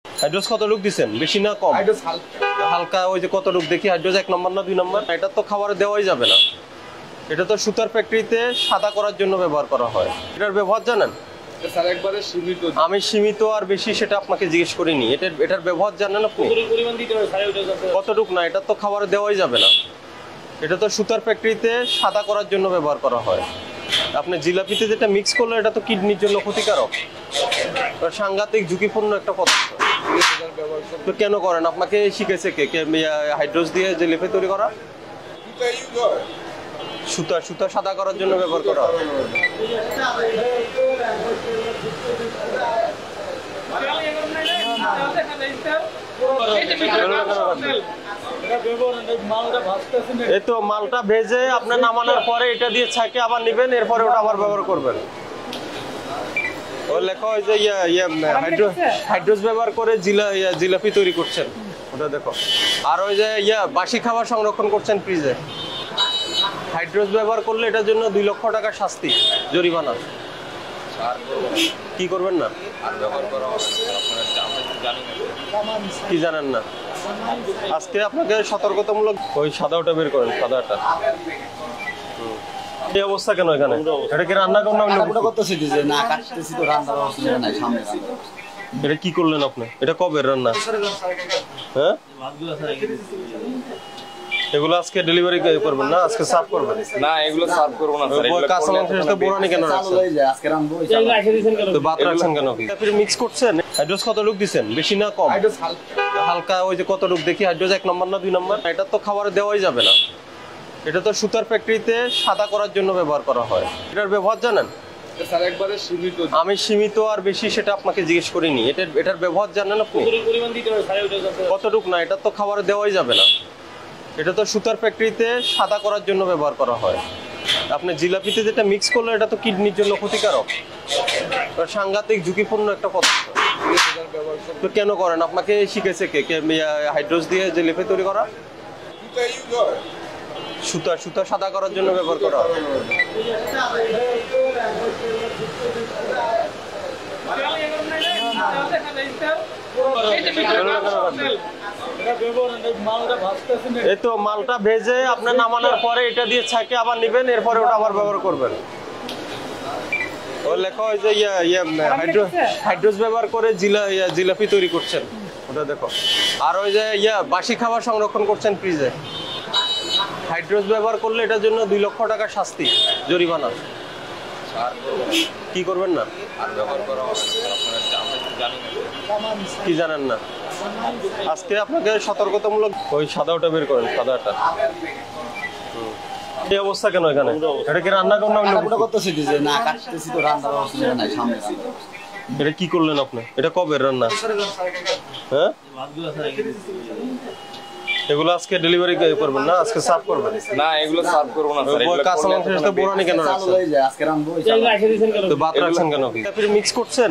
হাইড্রোজ কতটুক দিচ্ছেন, বেশি না কম? হাইড্রোজ হালকা। ওই যে কতটুক দেখি, হাইড্রোজ 1 নম্বর না 2 নম্বর? এটা তো খাবারে দেওয়াই যাবে না। এটা তো সুতার ফ্যাক্টরিতে সাদা করার জন্য ব্যবহার করা হয়। এটার ব্যবহার জানেন? স্যার একবারে সীমিত। আমি সীমিত আর বেশি সেটা আপনাকে জিজ্ঞেস করিনি। এটার ব্যবহার জানেন আপনি? পরিমাণ দিতে হয় স্যার, ওটা কতটুক না, এটা তো খাবারে দেওয়াই যাবে না। এটা তো সুতার ফ্যাক্টরিতে সাদা করার জন্য ব্যবহার করা হয়। আপনি জিলাপিতে যেটা মিক্স করলে এটা তো কিডনির জন্য ক্ষতিকারক, সাংঘাতিক ঝুঁকিপূর্ণ একটা পদার্থ। তো কেন করেন? আপনাকে শিখেছে কে? হাইড্রোজ দিয়ে জিলাপি তৈরি করা? সুতা সাদা করার জন্য ব্যবহার করা হয়। এই তো মালটা ভেজে আপনার নামানোর পরে এটা দিয়ে ছাঁকে আবার নিবেন, এরপরে ওটা আবার ব্যবহার করবেন। ও লেখা হয় যে হাইড্রোজ ব্যবহার করে জিলাপি তৈরি করছেন, ওটা দেখো। আর ওই যে বাসি খাবার সংরক্ষণ করছেন ফ্রিজে। হাইড্রোজ ব্যবহার করলে এটার জন্য 2 লক্ষ টাকা শাস্তি, জরিমানা। কি করবেন না? কি জানেন না? আজকে আপনাকে সতর্কতামূলক ওই সাদাটা বের করেন, সাদাটা। এই অবস্থা কেন এখানে? এটা কি রান্না করতেছি যে না কাটতেছি তো রান্নার অবস্থা নাই সামনে। এটা কি করলেন আপনি? এটা কবে রান্না? হ্যাঁ, এগুলো আজকে ডেলিভারি করবেন না? আজকে সার্ভ করবেন না, এগুলো সার্ভ করব না স্যার। এগুলো কাঁচা মাংসের সাথে বোরানি কেন রাখছেন? আজকে রান্নাবো। তো ভাত রাখছেন কেন? আপনি মিক্স করছেন। হাইড্রোজ কতটুক দিচ্ছেন, বেশি না কম? হাইড্রোজ হালকা। ওই যে কতটুক দেখি, হাইড্রোজ 1 নম্বর না 2 নম্বর? এটা তো খাবারে দেওয়াই যাবে না। এটা তো সুতার ফ্যাক্টরিতে সাদা করার জন্য ব্যবহার করা হয়। এটার ব্যবহার জানেন? স্যার একবারে সীমিত। আমি সীমিত আর বেশি সেটা আপনাকে জিজ্ঞেস করিনি। এটার ব্যবহার জানেন আপনি? পরিমাণ দিতে হয় স্যার, ওটা কতটুক না, এটা তো খাবারে দেওয়াই যাবে না। এটা তো সুতার ফ্যাক্টরিতে সাদা করার জন্য ব্যবহার করা হয়। আপনি জিলাপিতে যেটা মিক্স করলে এটা তো কিডনির জন্য ক্ষতিকারক, সাংঘাতিক ঝুঁকিপূর্ণ একটা পদার্থ। তো কেন করেন? আপনাকে শিখেছে কে? হাইড্রোজ দিয়ে জিলাপি তৈরি করা? সুতা সাদা করার জন্য ব্যবহার করা হয়। এই তো মালটা ভেজে আপনার নামানোর পরে এটা দিয়ে ছাঁকে আবার নিবেন, এরপরে ওটা আবার ব্যবহার করবেন। ও লেখা হয় যে হাইড্রোজ ব্যবহার করে জিলাপি তৈরি করছেন, ওটা দেখো। আর ওই যে বাসি খাবার সংরক্ষণ করছেন ফ্রিজে। হাইড্রোজ ব্যবহার করলে এটার জন্য 2 লক্ষ টাকা শাস্তি, জরিমানা। কি করবেন না? কি জানেন না? আজকে আপনাকে সতর্কতামূলক ওই সাদাটা বের করেন, সাদাটা। এই অবস্থা কেন এখানে? এটা কি রান্না করতেছি যে না কাটতেছি তো রান্নার অবস্থা নাই সামনে। এটা কি করলেন আপনি? এটা কবে রান্না? হ্যাঁ, এগুলো আজকে ডেলিভারি করবেন না? আজকে সার্ভ করবেন না, এগুলো সার্ভ করব না স্যার। কাঁচা মাংসের সাথে বোরানি কেন রাখছেন? আজকে রান্নাবো। তো ভাত রাখছেন কেন? আপনি মিক্স করছেন।